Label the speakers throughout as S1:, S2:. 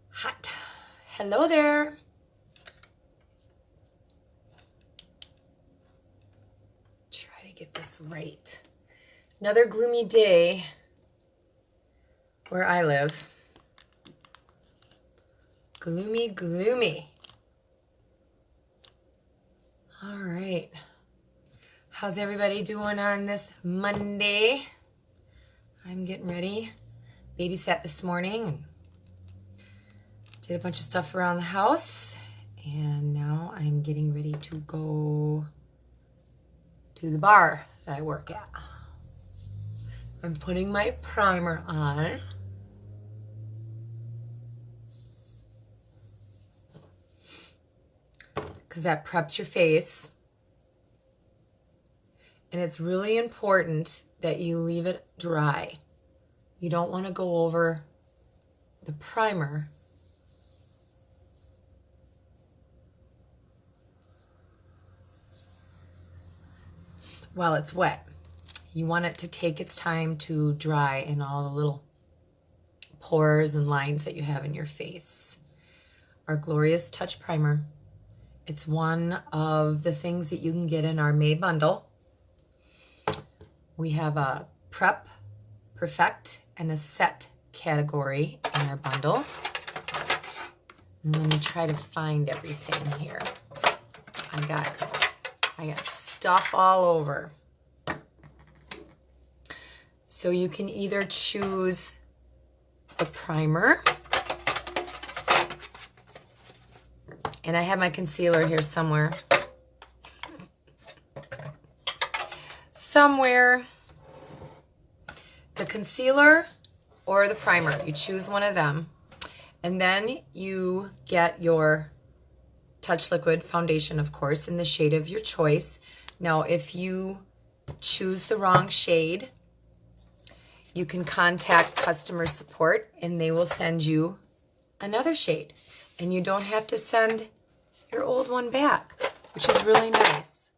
S1: Hot. Hello there. Try to get this right. Another gloomy day where I live. Gloomy, gloomy. All right. How's everybody doing on this Monday? I'm getting ready. Babysat this morning and did a bunch of stuff around the house. And now I'm getting ready to go to the bar that I work at. I'm putting my primer on. Because that preps your face. And it's really important that you leave it dry. You don't want to go over the primer while it's wet. You want it to take its time to dry in all the little pores and lines that you have in your face. Our Glorious Touch Primer. It's one of the things that you can get in our May bundle. We have a Prep, Perfect, and a Set category in our bundle. And let me try to find everything here. I got stuff all over. So you can either choose the primer. And I have my concealer here somewhere. The concealer or the primer. You choose one of them. And then you get your Touch Liquid foundation, of course, in the shade of your choice. Now, if you choose the wrong shade, you can contact customer support and they will send you another shade. And you don't have to send your old one back, which is really nice.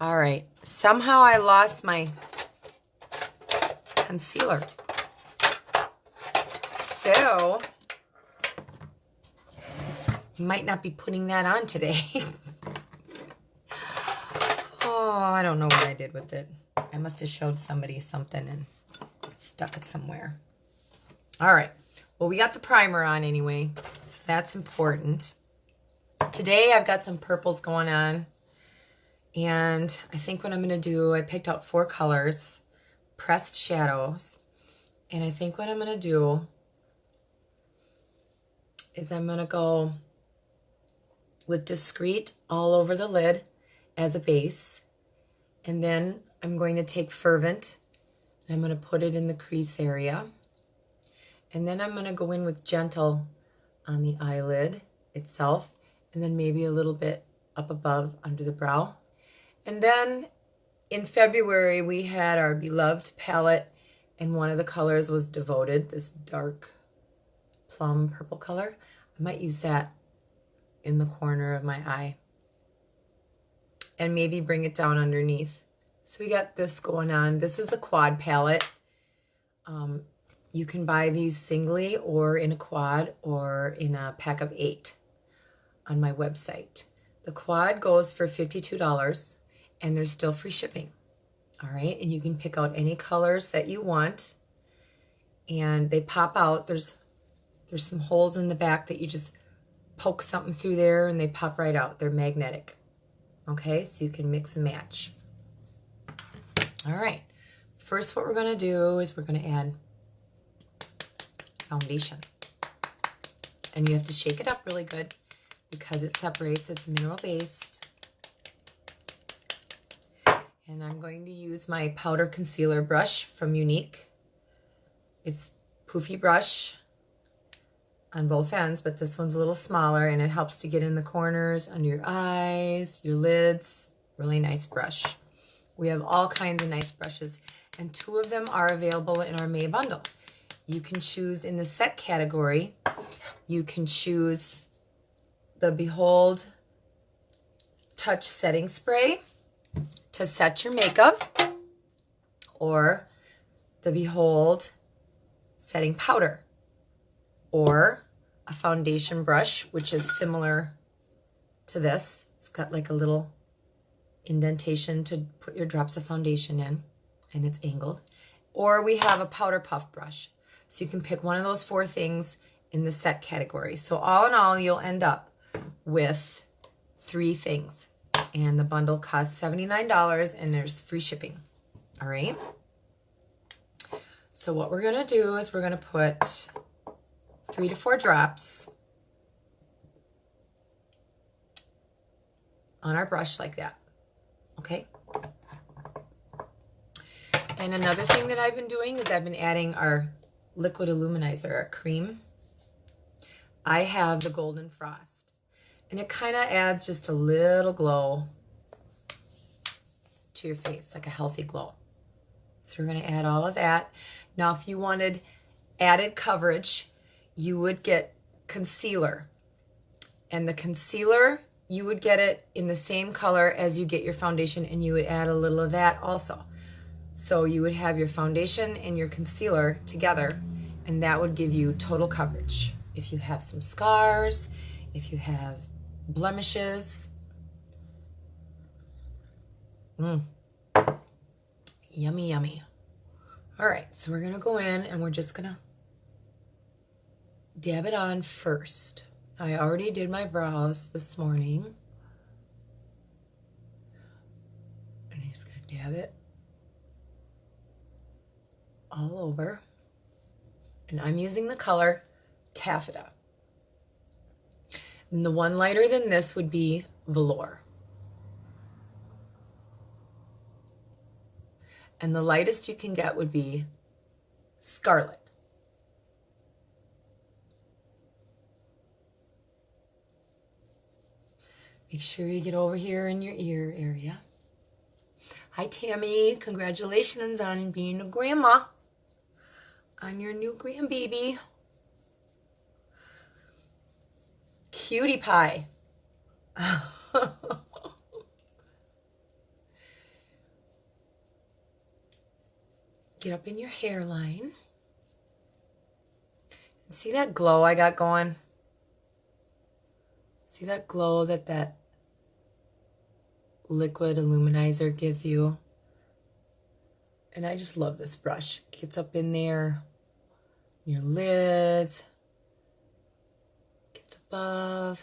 S1: All right. Somehow I lost my concealer. So, might not be putting that on today. Oh, I don't know what I did with it. I must have showed somebody something and stuck it somewhere. All right. Well, we got the primer on anyway, so that's important. Today, I've got some purples going on. And I think what I'm going to do, I picked out 4 colors, pressed shadows. And I think what I'm going to do is I'm going to go with Discreet all over the lid as a base. And then I'm going to take Fervent and I'm going to put it in the crease area. And then I'm going to go in with Gentle on the eyelid itself. And then maybe a little bit up above under the brow. And then in February, we had our Beloved palette, and one of the colors was Devoted, this dark plum purple color. I might use that in the corner of my eye and maybe bring it down underneath. So we got this going on. This is a quad palette. You can buy these singly or in a quad or in a pack of 8 on my website. The quad goes for $52. And there's still free shipping. All right. And you can pick out any colors that you want. And they pop out. There's some holes in the back that you just poke something through there and they pop right out. They're magnetic. Okay. So you can mix and match. All right. First, what we're going to do is we're going to add foundation. And you have to shake it up really good because it separates. It's mineral based. And I'm going to use my powder concealer brush from Younique. It's poofy brush on both ends, but this one's a little smaller and it helps to get in the corners, under your eyes, your lids. Really nice brush. We have all kinds of nice brushes and 2 of them are available in our May bundle. You can choose in the set category. You can choose the Behold Touch Setting Spray to set your makeup, or the Behold setting powder, or a foundation brush, which is similar to this. It's got like a little indentation to put your drops of foundation in, and it's angled. Or we have a powder puff brush. So you can pick one of those 4 things in the set category. So all in all, you'll end up with 3 things. And the bundle costs $79, and there's free shipping. All right. So what we're going to do is we're going to put 3 to 4 drops on our brush like that. Okay. And another thing that I've been doing is I've been adding our liquid illuminizer, our cream. I have the Golden Frost, and it kind of adds just a little glow to your face, like a healthy glow. So we're going to add all of that. Now, if you wanted added coverage, you would get concealer. And the concealer, you would get it in the same color as you get your foundation, and you would add a little of that also. So you would have your foundation and your concealer together, and that would give you total coverage. If you have some scars, if you have blemishes. Yummy, yummy. All right, so we're gonna go in and we're just gonna dab it on first. I already did my brows this morning. And I'm just gonna dab it all over. And I'm using the color Taffeta. And the one lighter than this would be Velour. And the lightest you can get would be Scarlet. Make sure you get over here in your ear area. Hi, Tammy. Congratulations on being a grandma. On your new grandbaby. Cutie pie. Get up in your hairline. And see that glow I got going? See that glow that liquid illuminizer gives you? And I just love this brush. Gets up in there, your lids, gets above.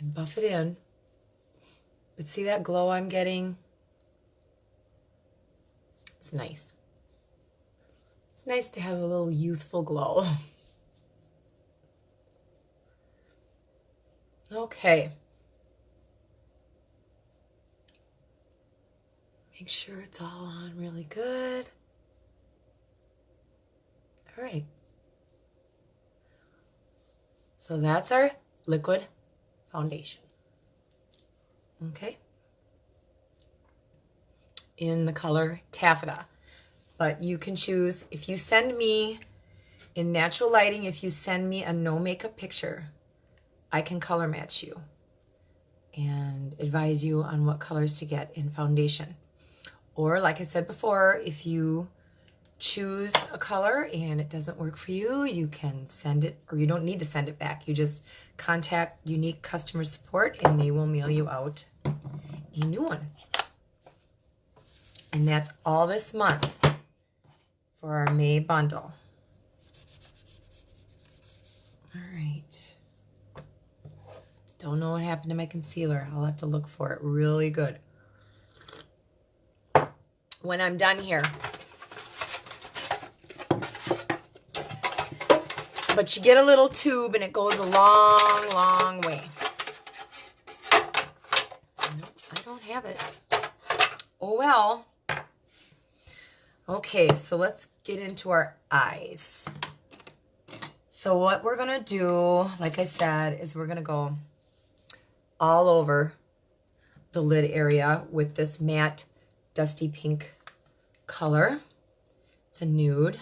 S1: And buff it in. But see that glow I'm getting? It's nice. It's nice to have a little youthful glow. Okay. Make sure it's all on really good. All right. So that's our liquid foundation. Okay. In the color Taffeta. But you can choose, if you send me in natural lighting, if you send me a no makeup picture, I can color match you and advise you on what colors to get in foundation. Or like I said before, if you choose a color and it doesn't work for you, you can send it, or you don't need to send it back. You just contact Unique Customer Support and they will mail you out a new one. And that's all this month for our May bundle. All right. Don't know what happened to my concealer. I'll have to look for it really good when I'm done here. But you get a little tube and it goes a long, long way. Nope, I don't have it. Oh well. Okay, so let's get into our eyes. So what we're gonna do, like I said, is we're gonna go all over the lid area with this matte dusty pink color. It's a nude.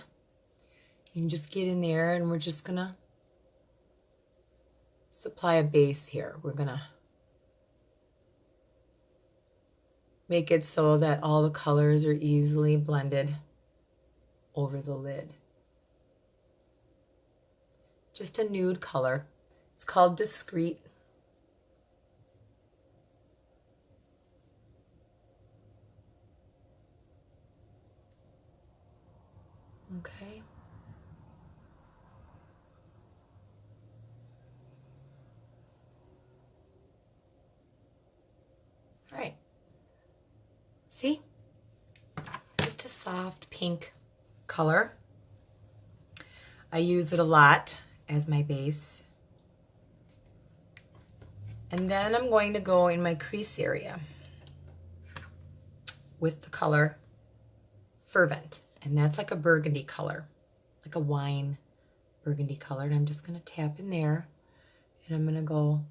S1: You can just get in there and we're just gonna supply a base here. We're gonna make it so that all the colors are easily blended over the lid. Just a nude color. It's called Discreet. Okay. All right. See? Just a soft pink color. I use it a lot as my base. And then I'm going to go in my crease area with the color Fervent. And that's like a burgundy color, like a wine burgundy color. And I'm just going to tap in there. And I'm going to go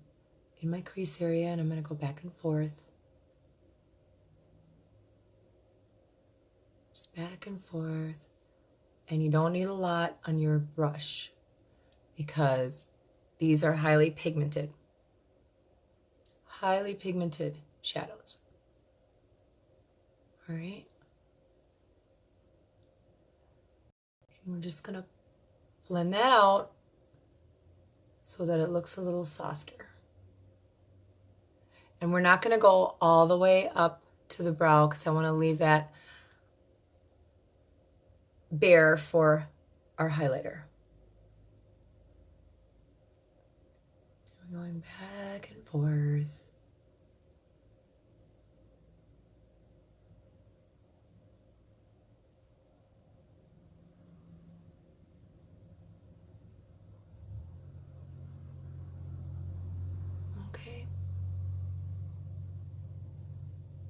S1: in my crease area and I'm going to go back and forth. Just back and forth. And you don't need a lot on your brush because these are highly pigmented shadows. All right. And we're just going to blend that out so that it looks a little softer. And we're not going to go all the way up to the brow because I want to leave that bare for our highlighter. We're going back and forth. Okay.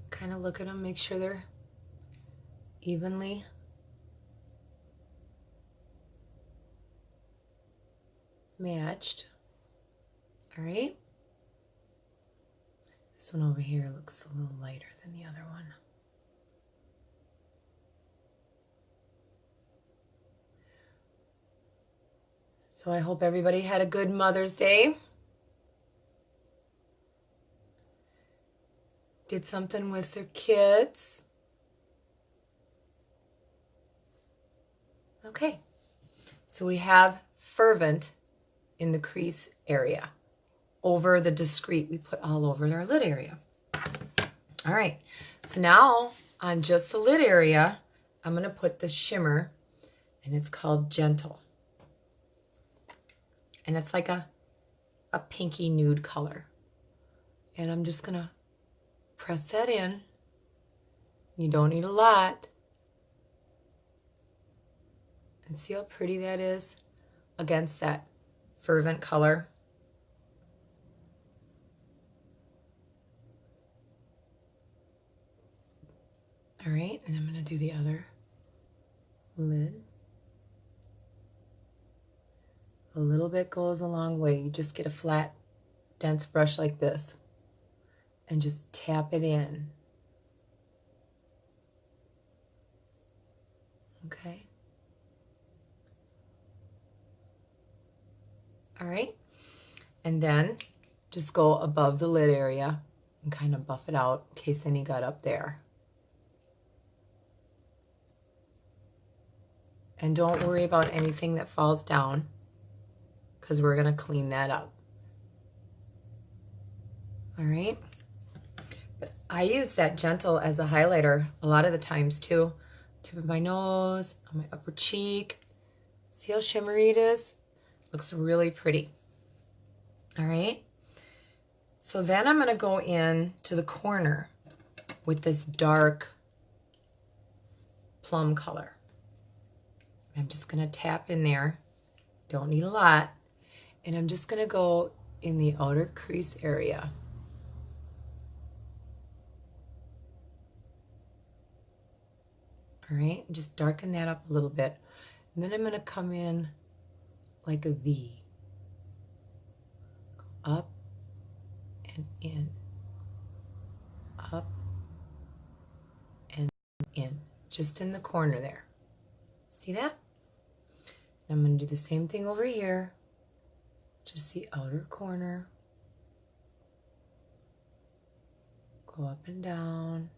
S1: Kind of look at them, make sure they're evenly matched. All right. This one over here looks a little lighter than the other one. So I hope everybody had a good Mother's Day. Did something with their kids. Okay. So we have Fervent in the crease area. Over the Discreet, we put all over our lid area. All right, so now on just the lid area, I'm going to put the shimmer, and it's called Gentle. And it's like a pinky nude color. And I'm just going to press that in. You don't need a lot. And see how pretty that is against that Fervent color. All right, and I'm going to do the other lid. A little bit goes a long way. You just get a flat, dense brush like this and just tap it in. Okay. All right, and then just go above the lid area and kind of buff it out in case any got up there. And don't worry about anything that falls down because we're going to clean that up. All right. But I use that Gentle as a highlighter a lot of the times too. Tip of my nose, on my upper cheek. See how shimmery it is? Looks really pretty. All right. So then I'm going to go in to the corner with this dark plum color. I'm just going to tap in there. Don't need a lot. And I'm just going to go in the outer crease area. All right, just darken that up a little bit. And then I'm going to come in like a V. Up and in. Up and in. Just in the corner there. See that? And I'm going to do the same thing over here. Just the outer corner. Go up and down.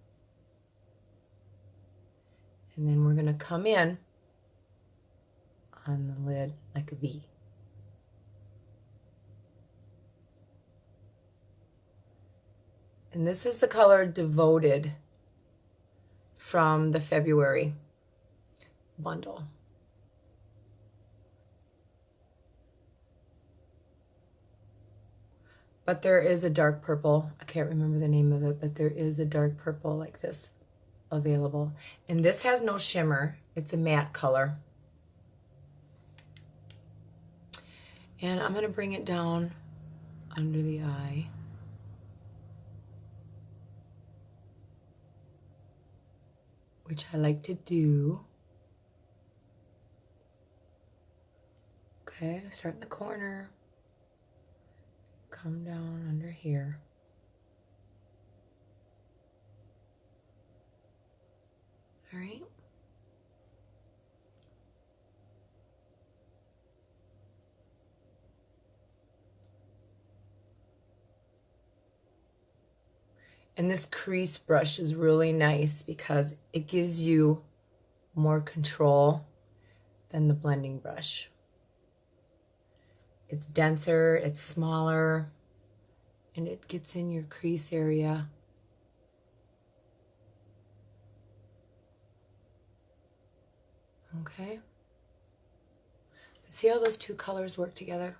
S1: And then we're going to come in on the lid like a V. And this is the color Devoted from the February bundle. But there is a dark purple. I can't remember the name of it, but there is a dark purple like this available. And this has no shimmer. It's a matte color. And I'm going to bring it down under the eye. Which I like to do. Okay, start in the corner. Come down under here. All right. And this crease brush is really nice because it gives you more control than the blending brush. It's denser, it's smaller, and it gets in your crease area. Okay. See how those two colors work together?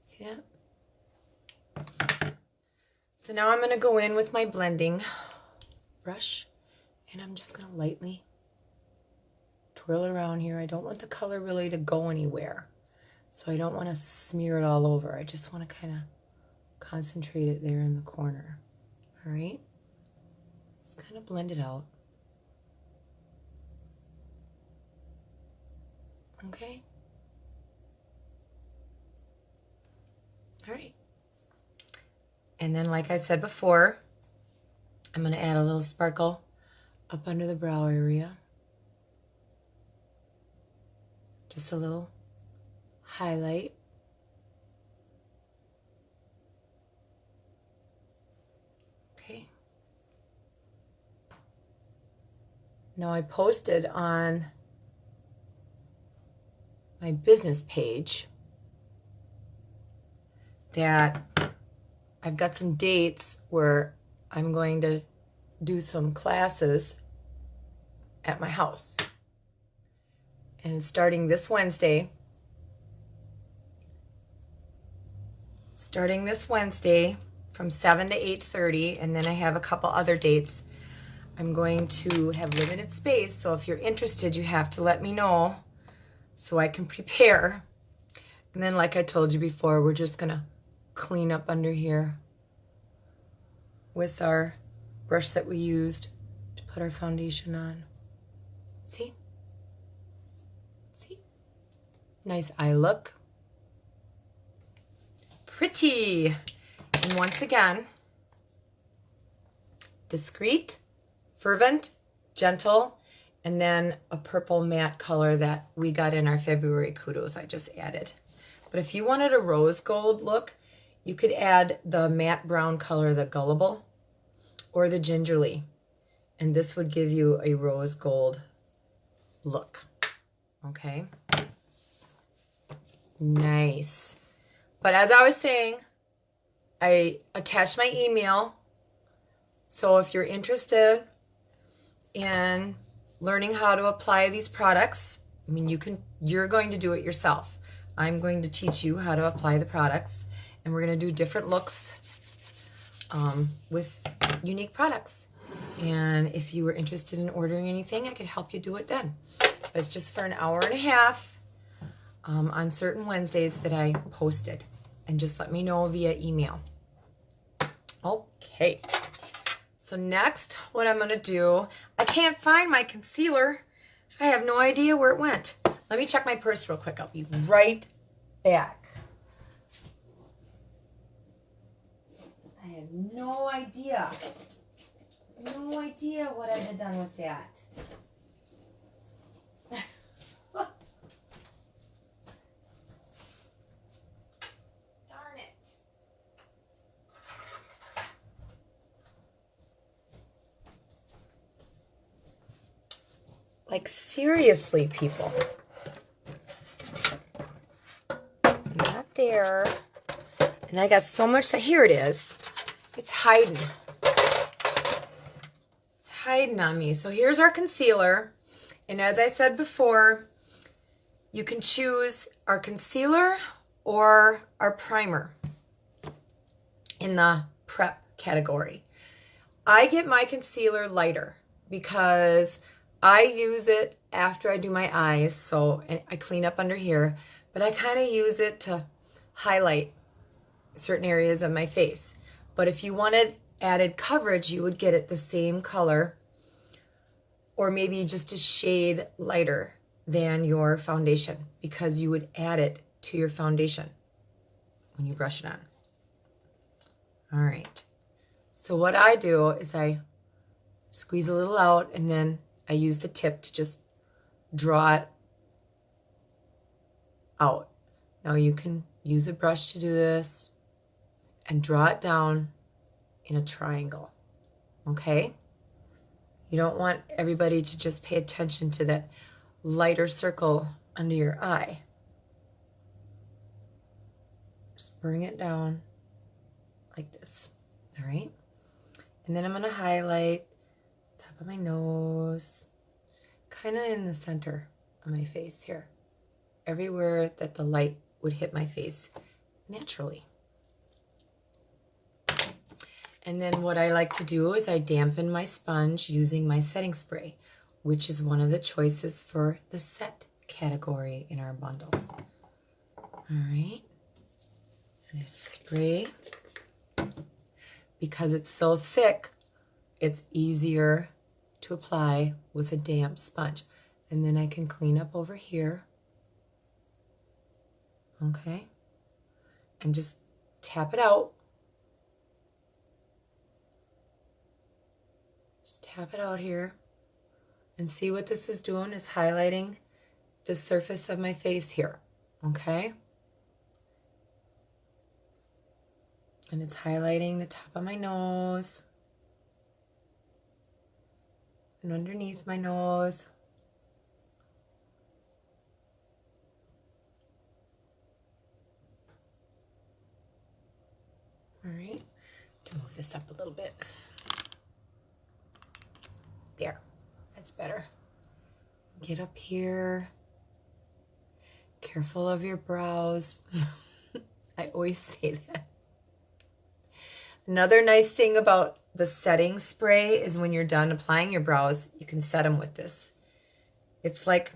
S1: See that? So now I'm going to go in with my blending brush, and I'm just going to lightly twirl it around here. I don't want the color really to go anywhere, so I don't want to smear it all over. I just want to kind of concentrate it there in the corner. All right? Just kind of blend it out. Okay? All right. And then, like I said before, I'm going to add a little sparkle up under the brow area. Just a little highlight. Okay. Now I posted on my business page that I've got some dates where I'm going to do some classes at my house. And it's starting this Wednesday. From 7 to 8:30, and then I have a couple other dates. I'm going to have limited space, so if you're interested, you have to let me know so I can prepare. And then, like I told you before, we're just gonna clean up under here with our brush that we used to put our foundation on. See? See? Nice eye look. Pretty. And once again, discreet, fervent, gentle, and then a purple matte color that we got in our February kudos I just added. But if you wanted a rose gold look, you could add the matte brown color, the Gullible, or the Gingerly. And this would give you a rose gold look. Okay? Nice. But as I was saying, I attached my email. So if you're interested in learning how to apply these products, I mean, you're going to do it yourself. I'm going to teach you how to apply the products, and we're going to do different looks with unique products. And if you were interested in ordering anything, I could help you do it then. But it's just for an hour and a half on certain Wednesdays that I posted. And just let me know via email. Okay. So next, what I'm going to do, I can't find my concealer. I have no idea where it went. Let me check my purse real quick. I'll be right back. I have no idea. No idea what I had done with that. Darn it. Like, seriously, people. Not there. And I got so much, here it is. It's hiding. It's hiding on me. So here's our concealer. And as I said before, you can choose our concealer or our primer in the prep category. I get my concealer lighter because I use it after I do my eyes, so and I clean up under here, but I kind of use it to highlight certain areas of my face. But if you wanted added coverage, you would get it the same color or maybe just a shade lighter than your foundation because you would add it to your foundation when you brush it on. All right. So what I do is I squeeze a little out and then I use the tip to just draw it out. Now you can use a brush to do this and draw it down in a triangle, okay? You don't want everybody to just pay attention to that lighter circle under your eye. Just bring it down like this, all right? And then I'm gonna highlight top of my nose, kind of in the center of my face here, everywhere that the light would hit my face naturally. And then what I like to do is I dampen my sponge using my setting spray, which is one of the choices for the set category in our bundle. All right, and I spray. Because it's so thick, it's easier to apply with a damp sponge. And then I can clean up over here, okay? And just tap it out. Just tap it out here. And see what this is doing is highlighting the surface of my face here, okay? And it's highlighting the top of my nose and underneath my nose. All right, to move this up a little bit. There, that's better. Get up here. Careful of your brows. I always say that. Another nice thing about the setting spray is when you're done applying your brows, you can set them with this. It's like,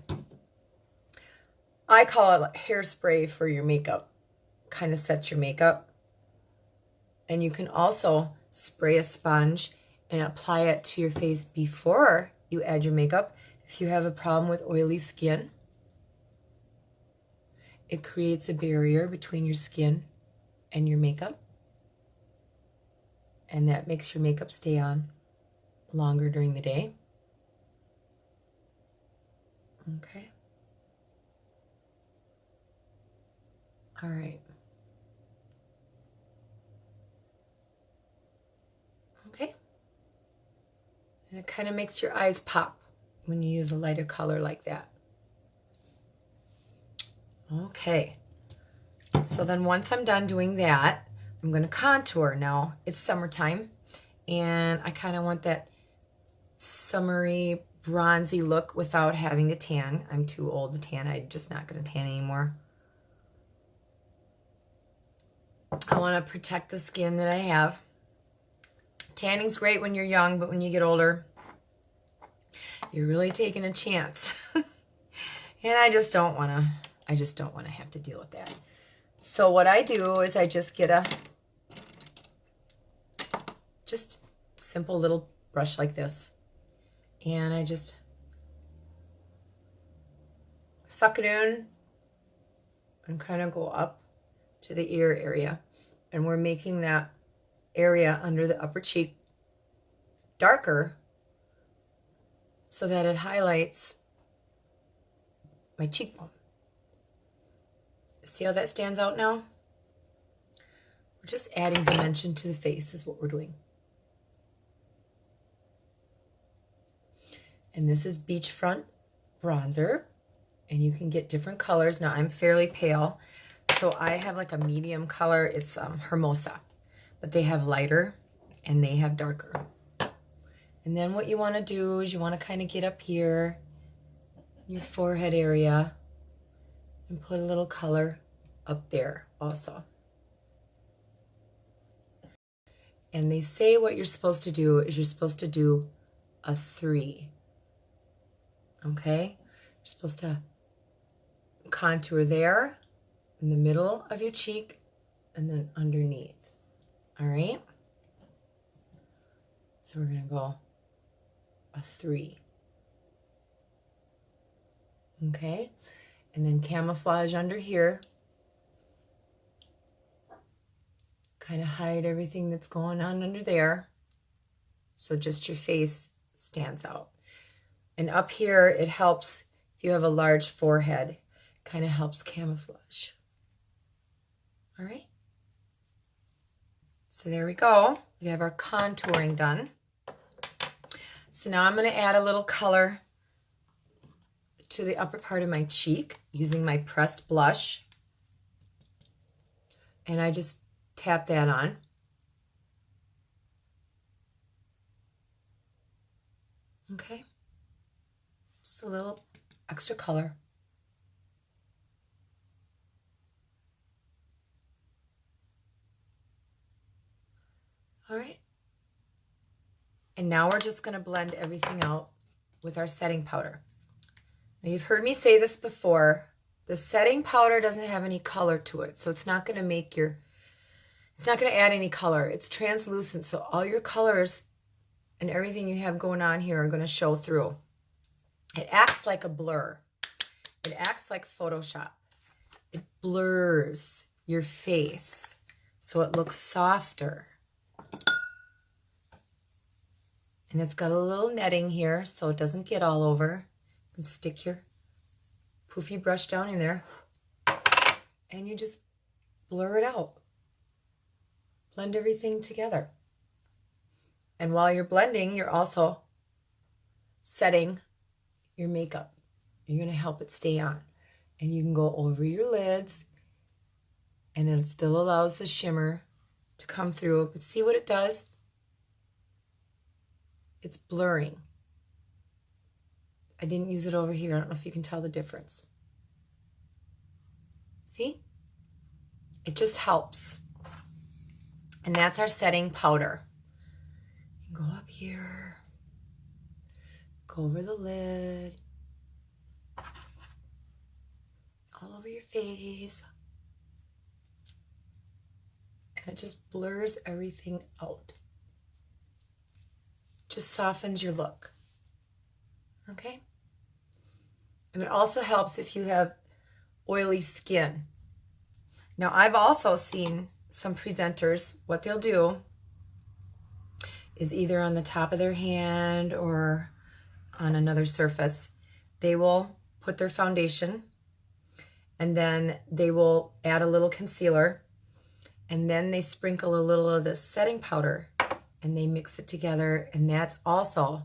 S1: I call it hairspray for your makeup. Kind of sets your makeup. And you can also spray a sponge and apply it to your face before you add your makeup. If you have a problem with oily skin, it creates a barrier between your skin and your makeup. And that makes your makeup stay on longer during the day. Okay. All right. Okay. And it kind of makes your eyes pop when you use a lighter color like that. Okay. So then once I'm done doing that, I'm going to contour now. It's summertime, and I kind of want that summery, bronzy look without having to tan. I'm too old to tan. I'm just not going to tan anymore. I want to protect the skin that I have. Tanning's great when you're young, but when you get older, you're really taking a chance. And I just don't want to have to deal with that. So what I do is I just get a just simple little brush like this, and I just suck it in and kind of go up to the ear area, and we're making that area under the upper cheek darker so that it highlights my cheekbone. See how that stands out now? We're just adding dimension to the face is what we're doing. And this is beachfront bronzer, and you can get different colors. Now I'm fairly pale, so I have like a medium color. It's Hermosa, but they have lighter and they have darker. And then what you want to do is you want to kind of get up here in your forehead area and put a little color up there also. And they say what you're supposed to do is you're supposed to do a 3. Okay? You're supposed to contour there in the middle of your cheek and then underneath. All right? So we're going to go a 3. Okay? And then camouflage under here. Kind of hide everything that's going on under there. So just your face stands out. And up here, it helps if you have a large forehead. Kind of helps camouflage. All right? So there we go. We have our contouring done. So now I'm going to add a little color to the upper part of my cheek using my pressed blush. And I just tap that on. Okay. Just a little extra color. All right. And now we're just going to blend everything out with our setting powder. Now you've heard me say this before. The setting powder doesn't have any color to it, so it's not going to make your, it's not going to add any color. It's translucent, so all your colors and everything you have going on here are going to show through. It acts like a blur. It acts like Photoshop. It blurs your face so it looks softer. And it's got a little netting here so it doesn't get all over. You can stick your poofy brush down in there and you just blur it out. Blend everything together. And while you're blending, you're also setting your makeup. You're going to help it stay on. And you can go over your lids and then it still allows the shimmer to come through. But see what it does? It's blurring. I didn't use it over here. I don't know if you can tell the difference. See? It just helps. And that's our setting powder. You can go up here, go over the lid, all over your face. And it just blurs everything out. Just softens your look. Okay? And it also helps if you have oily skin. Now, I've also seen some presenters, what they'll do is either on the top of their hand or on another surface, they will put their foundation and then they will add a little concealer and then they sprinkle a little of the setting powder and they mix it together, and that's also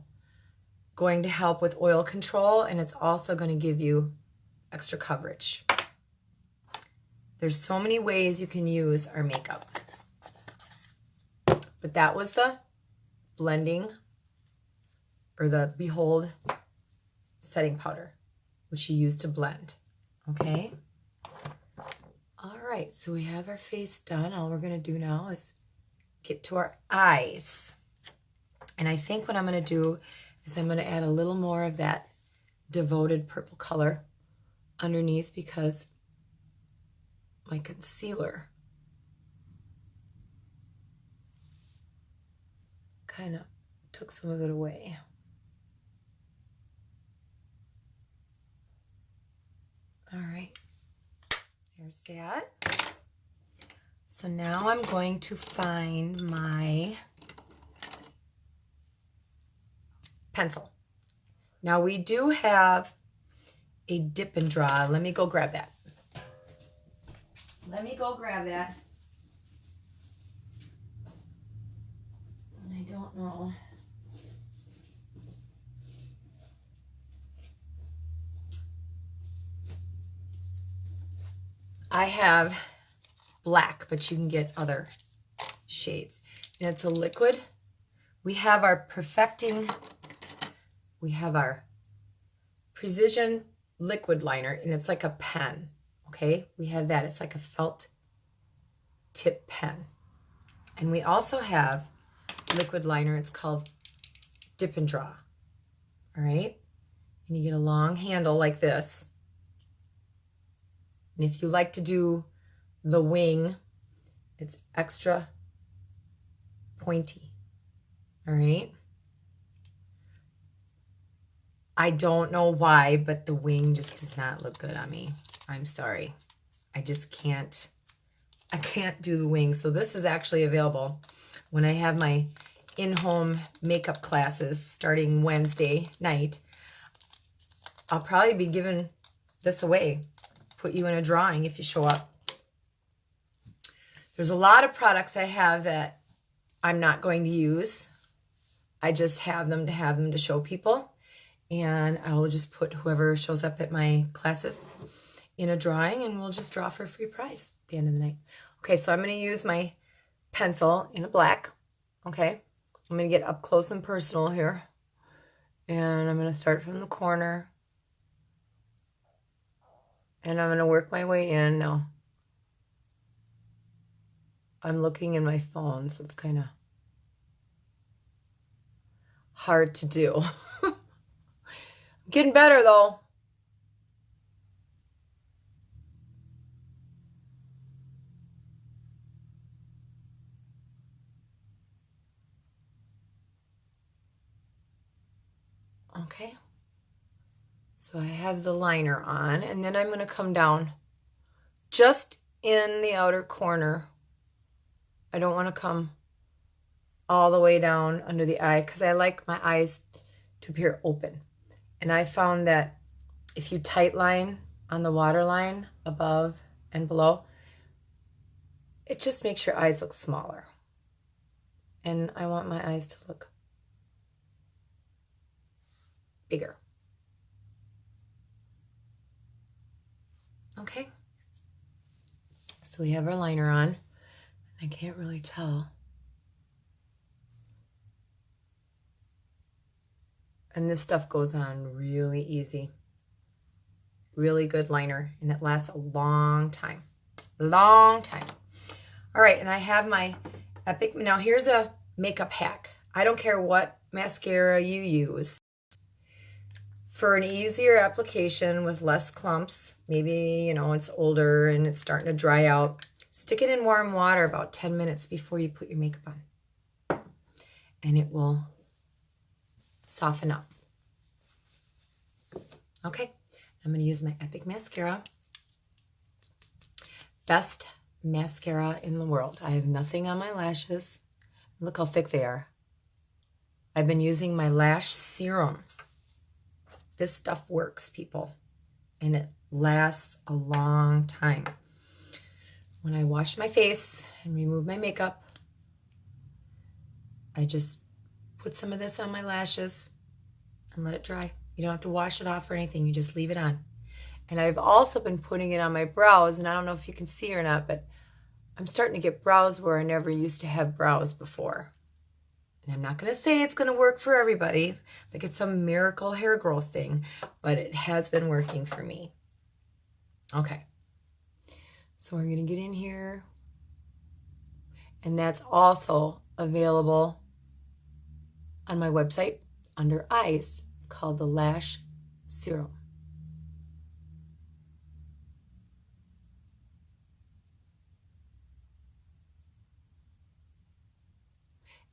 S1: going to help with oil control, and it's also going to give you extra coverage. There's so many ways you can use our makeup. But that was the blending, or the Behold setting powder, which you use to blend. Okay? All right, so we have our face done. All we're going to do now is get to our eyes. And I think what I'm going to do is I'm going to add a little more of that Devoted purple color underneath because my concealer kind of took some of it away. All right, there's that. So now I'm going to find my pencil. Now we do have a dip and draw. Let me go grab that. Let me go grab that. I don't know. I have black, but you can get other shades. And it's a liquid. We have our Precision liquid liner, and it's like a pen, okay? We have that. It's like a felt tip pen. And we also have liquid liner. It's called Dip and Draw, all right? And you get a long handle like this. And if you like to do the wing, it's extra pointy, all right? I don't know why, but the wing just does not look good on me. I'm sorry. I just can't. I can't do the wing. So this is actually available when I have my in-home makeup classes starting Wednesday night. I'll probably be giving this away. Put you in a drawing if you show up. There's a lot of products I have that I'm not going to use. I just have them to show people. And I will just put whoever shows up at my classes in a drawing, and we'll just draw for a free prize at the end of the night. Okay, so I'm going to use my pencil in a black. Okay, I'm going to get up close and personal here. And I'm going to start from the corner. And I'm going to work my way in. Now, I'm looking in my phone, so it's kind of hard to do. Getting better though. Okay. So I have the liner on, and then I'm going to come down just in the outer corner. I don't want to come all the way down under the eye because I like my eyes to appear open. And I found that if you tight line on the waterline above and below, it just makes your eyes look smaller. And I want my eyes to look bigger. Okay. So we have our liner on. I can't really tell. And this stuff goes on really easy. Really good liner, and it lasts a long time. Long time. All right, and I have my Epic. Now here's a makeup hack. I don't care what mascara you use. For an easier application with less clumps, maybe, it's older and it's starting to dry out, stick it in warm water about 10 minutes before you put your makeup on. And it will soften up. Okay, I'm going to use my Epic mascara. Best mascara in the world. I have nothing on my lashes. Look how thick they are. I've been using my lash serum. This stuff works, people, and it lasts a long time. When I wash my face and remove my makeup, I just put some of this on my lashes and let it dry. You don't have to wash it off or anything. You just leave it on. And I've also been putting it on my brows, and I don't know if you can see or not, but I'm starting to get brows where I never used to have brows before. And I'm not going to say it's going to work for everybody, like it's some miracle hair growth thing, but it has been working for me. Okay. So we're going to get in here. And that's also available on my website under eyes. It's called the Lash Serum.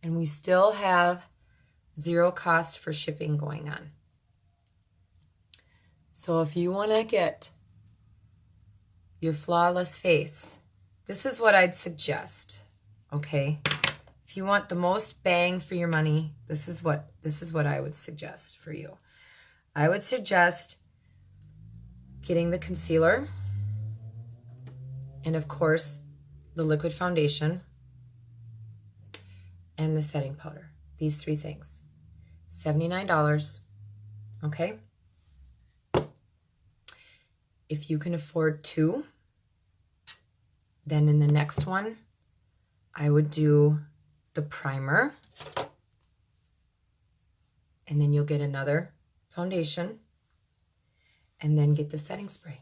S1: And we still have zero cost for shipping going on. So if you want to get your flawless face, this is what I'd suggest, okay? If you want the most bang for your money, this is what I would suggest for you. I would suggest getting the concealer and, of course, the liquid foundation and the setting powder. These three things. $79, okay? If you can afford two, Then in the next one, I would do the primer. And then you'll get another foundation. And then get the setting spray.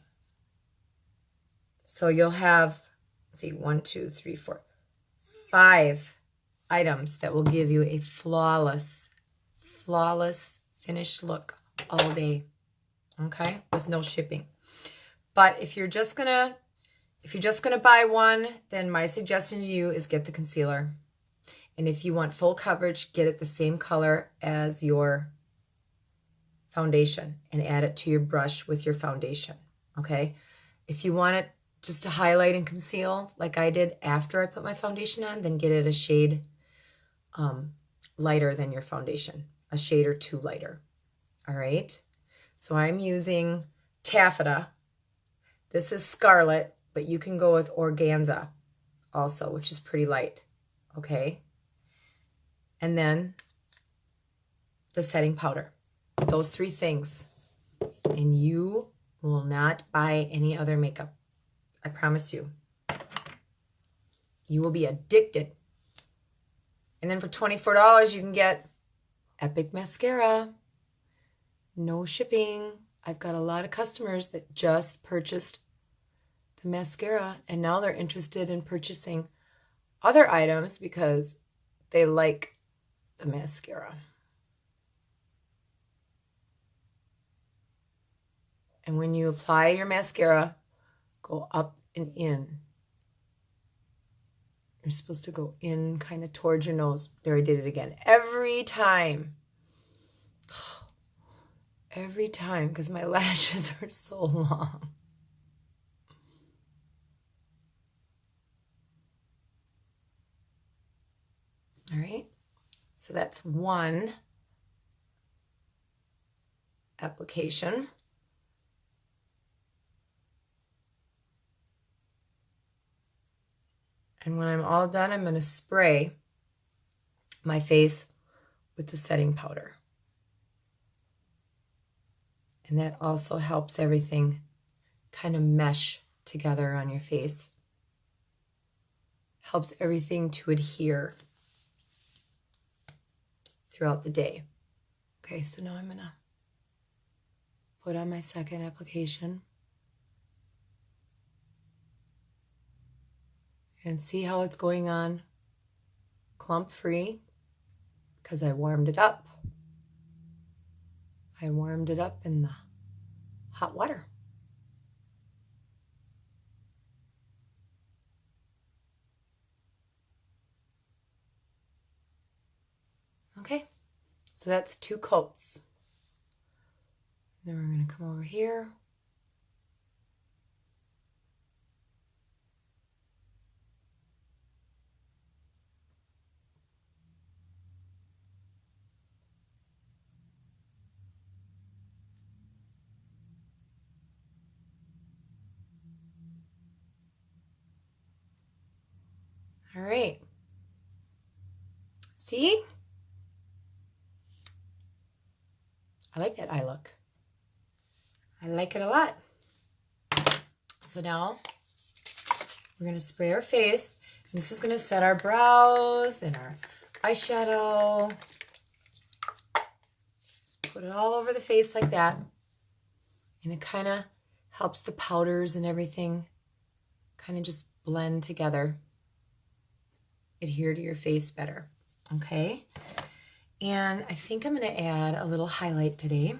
S1: So you'll have, let's see, 1, 2, 3, 4, 5 items that will give you a flawless finished look all day. Okay? With no shipping. But if you're just gonna buy one, then my suggestion to you is get the concealer. And if you want full coverage, get it the same color as your foundation and add it to your brush with your foundation. Okay? If you want it just to highlight and conceal like I did after I put my foundation on, then get it a shade lighter than your foundation, a shade or 2 lighter. All right? So I'm using Taffeta. This is Scarlet, but you can go with Organza also, which is pretty light. Okay? And then the setting powder. Those 3 things. And you will not buy any other makeup. I promise you. You will be addicted. And then for $24, you can get Epic Mascara. No shipping. I've got a lot of customers that just purchased the mascara, and now they're interested in purchasing other items because they like the mascara. And when you apply your mascara, go up and in. You're supposed to go in kind of towards your nose. There, I did it again. Every time. Every time, because my lashes are so long. All right. So that's one application. And when I'm all done, I'm going to spray my face with the setting powder. And that also helps everything kind of mesh together on your face. Helps everything to adhere throughout the day. Okay, so now I'm going to put on my second application. And see how it's going on clump free because I warmed it up. I warmed it up in the hot water. Okay, so that's 2 coats. Then we're going to come over here. All right. See? I like that eye look. I like it a lot. So now we're going to spray our face. And this is going to set our brows and our eyeshadow. Just put it all over the face like that. And it kind of helps the powders and everything kind of just blend together. Adhere to your face better. Okay? And I think I'm going to add a little highlight today.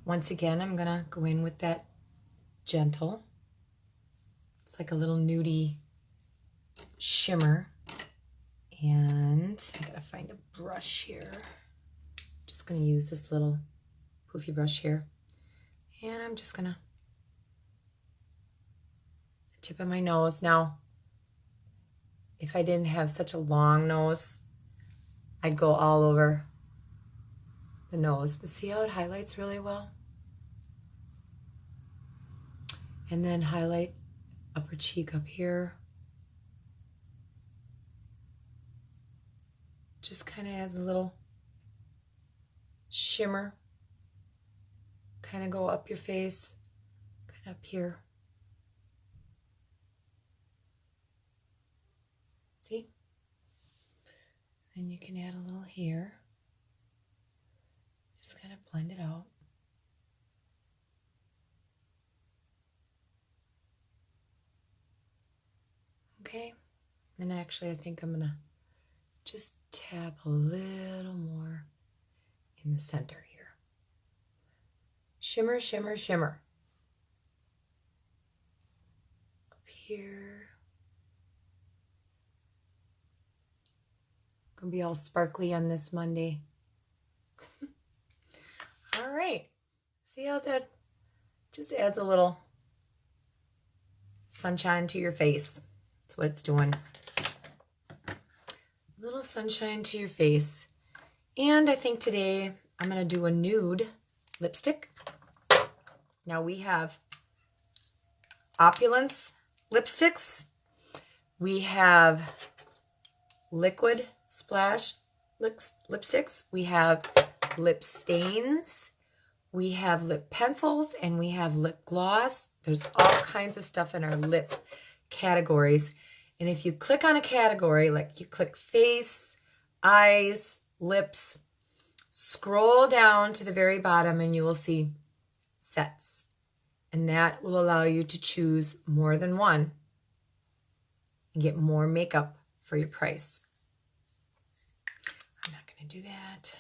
S1: Once again, I'm going to go in with that gentle. It's like a little nudie shimmer. And I got to find a brush here. Just going to use this little poofy brush here. And I'm just going to tip of my nose. Now, if I didn't have such a long nose, I'd go all over the nose. But see how it highlights really well? And then highlight upper cheek up here. Just kind of adds a little shimmer. Kind of go up your face, kind of up here. See? Then you can add a little here. Just kind of blend it out. Okay. And actually, I think I'm going to just tap a little more in the center here. Shimmer, shimmer, shimmer. Up here. Gonna be all sparkly on this Monday. All right. See how that just adds a little sunshine to your face. That's what it's doing. Little sunshine to your face. And I think today I'm going to do a nude lipstick. Now we have Opulence lipsticks. We have Liquid Splash lipsticks. We have lip stains. We have lip pencils, and we have lip gloss. There's all kinds of stuff in our lip categories. And if you click on a category, like you click face, eyes, lips, scroll down to the very bottom and you will see sets. And that will allow you to choose more than one and get more makeup for your price. I'm not going to do that.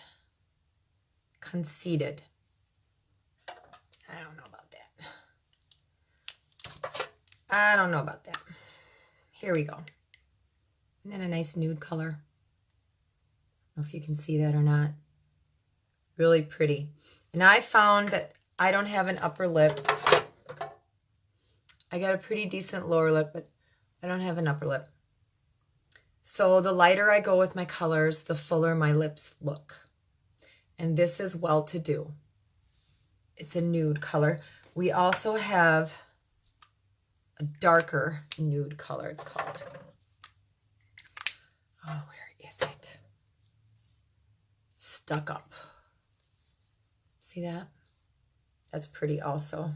S1: Conceited. I don't know about that. I don't know about that. Here we go. And then a nice nude color. I don't know if you can see that or not. Really pretty. And I found that I don't have an upper lip. I got a pretty decent lower lip, but I don't have an upper lip. So the lighter I go with my colors, the fuller my lips look. And this is Well-To-Do. It's a nude color. We also have a darker nude color, it's called. Oh, where is it? Stuck Up. See that? That's pretty also.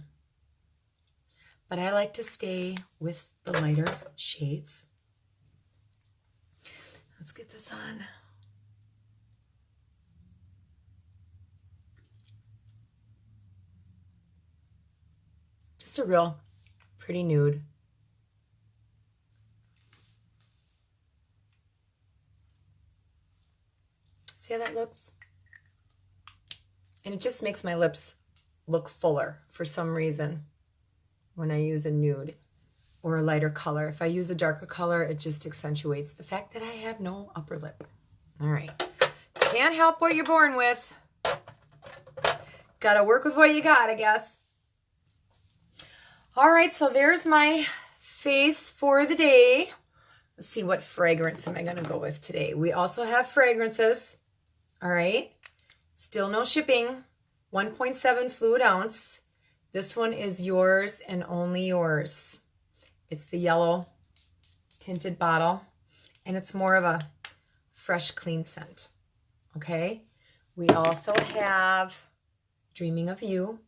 S1: But I like to stay with the lighter shades. Let's get this on. Just a real pretty nude. See how that looks? And it just makes my lips look fuller for some reason when I use a nude or a lighter color. If I use a darker color, it just accentuates the fact that I have no upper lip. All right. Can't help what you're born with. Gotta work with what you got, I guess. All right, so there's my face for the day. Let's see, what fragrance am I going to go with today? We also have fragrances. All right. Still no shipping. 1.7 fluid ounce. This one is yours and only yours. It's the yellow tinted bottle. And it's more of a fresh, clean scent. Okay. We also have Dreaming of You,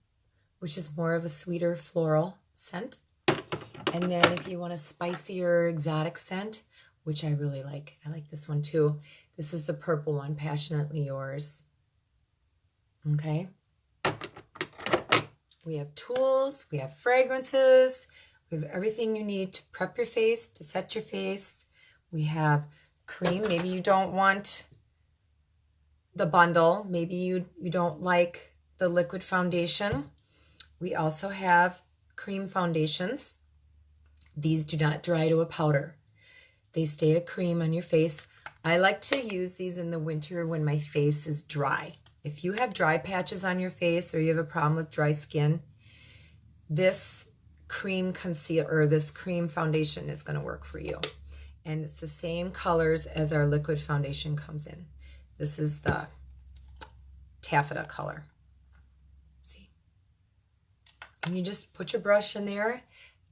S1: which is more of a sweeter floral scent. And then if you want a spicier exotic scent, which I really like, I like this one too. This is the purple one, Passionately Yours. Okay. We have tools, we have fragrances, we have everything you need to prep your face, to set your face. We have cream. Maybe you don't want the bundle. Maybe you don't like the liquid foundation. We also have cream foundations. These do not dry to a powder. They stay a cream on your face. I like to use these in the winter when my face is dry. If you have dry patches on your face or you have a problem with dry skin, this cream concealer or this cream foundation is going to work for you. And it's the same colors as our liquid foundation comes in. This is the taffeta color. See? And you just put your brush in there,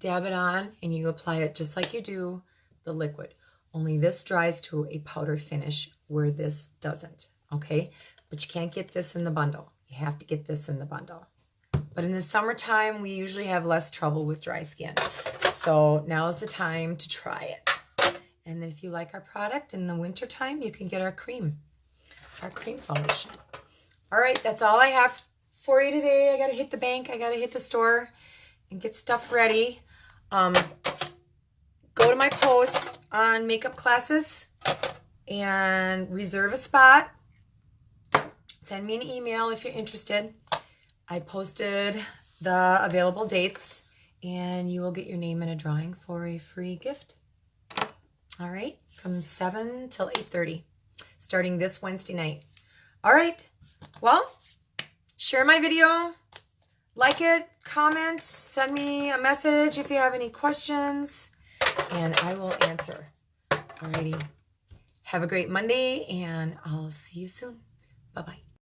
S1: dab it on, and you apply it just like you do the liquid. Only this dries to a powder finish where this doesn't, okay? But you can't get this in the bundle. You have to get this in the bundle. But in the summertime, we usually have less trouble with dry skin. So now is the time to try it. And then if you like our product in the wintertime, you can get our cream foundation. All right, that's all I have for you today. I got to hit the bank. I got to hit the store and get stuff ready. Go to my post on makeup classes and reserve a spot. Send me an email if you're interested. I posted the available dates, and you will get your name in a drawing for a free gift. All right, from 7 till 8:30, starting this Wednesday night. All right, well, share my video, like it, comment, send me a message if you have any questions, and I will answer. Alrighty, have a great Monday, and I'll see you soon. Bye-bye.